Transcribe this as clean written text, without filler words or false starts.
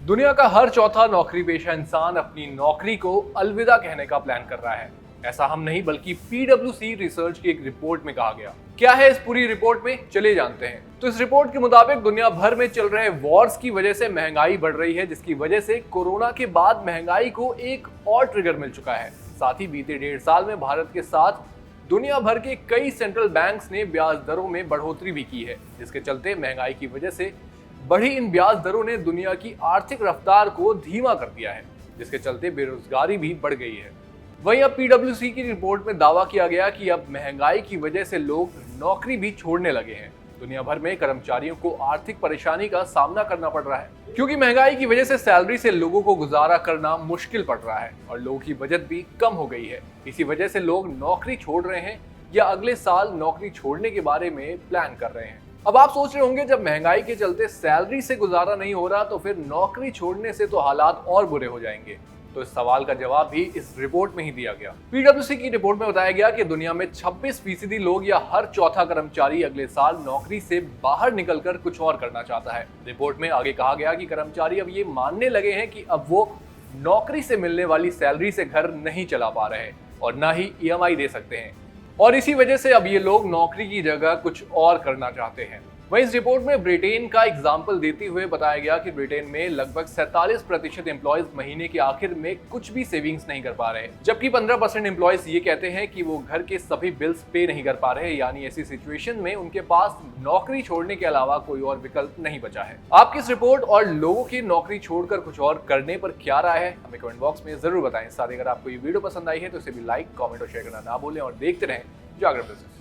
दुनिया का हर चौथा नौकरी पेशा इंसान अपनी नौकरी को अलविदा कहने का प्लान कर रहा है। ऐसा हम नहीं बल्कि PwC रिसर्च की एक रिपोर्ट में कहा गया। क्या है इस पूरी रिपोर्ट में, चले जानते हैं। तो इस रिपोर्ट के मुताबिक दुनिया भर में चल रहे वॉर्स की वजह से महंगाई बढ़ रही है, जिसकी वजह से कोरोना के बाद महंगाई को एक और ट्रिगर मिल चुका है। साथ ही बीते 1.5 साल में भारत के साथ दुनिया भर के कई सेंट्रल बैंक्स ने ब्याज दरों में बढ़ोतरी भी की है, जिसके चलते महंगाई की वजह से बढ़ी इन ब्याज दरों ने दुनिया की आर्थिक रफ्तार को धीमा कर दिया है, जिसके चलते बेरोजगारी भी बढ़ गई है। वहीं अब PwC की रिपोर्ट में दावा किया गया कि अब महंगाई की वजह से लोग नौकरी भी छोड़ने लगे हैं। दुनिया भर में कर्मचारियों को आर्थिक परेशानी का सामना करना पड़ रहा है, क्योंकि महंगाई की वजह से सैलरी से लोगों को गुजारा करना मुश्किल पड़ रहा है और लोगों की बचत भी कम हो गई है। इसी वजह से लोग नौकरी छोड़ रहे हैं या अगले साल नौकरी छोड़ने के बारे में प्लान कर रहे हैं। अब आप सोच रहे होंगे, जब महंगाई के चलते सैलरी से गुजारा नहीं हो रहा तो फिर नौकरी छोड़ने से तो हालात और बुरे हो जाएंगे। तो इस सवाल का जवाब भी इस रिपोर्ट में ही दिया गया। PwC की रिपोर्ट में बताया गया कि दुनिया में 26% लोग या हर चौथा कर्मचारी अगले साल नौकरी से बाहर निकलकर कुछ और करना चाहता है। रिपोर्ट में आगे कहा गया कि कर्मचारी अब ये मानने लगे हैं कि अब वो नौकरी से मिलने वाली सैलरी से घर नहीं चला पा रहे हैं और ना ही EMI दे सकते हैं, और इसी वजह से अब ये लोग नौकरी की जगह कुछ और करना चाहते हैं। वहीं इस रिपोर्ट में ब्रिटेन का एग्जाम्पल देते हुए बताया गया कि ब्रिटेन में लगभग 47% एम्प्लॉयज महीने के आखिर में कुछ भी सेविंग्स नहीं कर पा रहे, जबकि 15% एम्प्लॉयज ये कहते हैं कि वो घर के सभी बिल्स पे नहीं कर पा रहे। यानी ऐसी सिचुएशन में उनके पास नौकरी छोड़ने के अलावा कोई और विकल्प नहीं बचा है। आपकी इस रिपोर्ट और लोगों की नौकरी छोड़कर कुछ और करने पर क्या राय है, हमें कमेंट बॉक्स में जरूर बताएं। साथ ही अगर आपको ये वीडियो पसंद आई है तो इसे भी लाइक, कमेंट और शेयर करना ना भूलें और देखते रहें जागरण बिजनेस।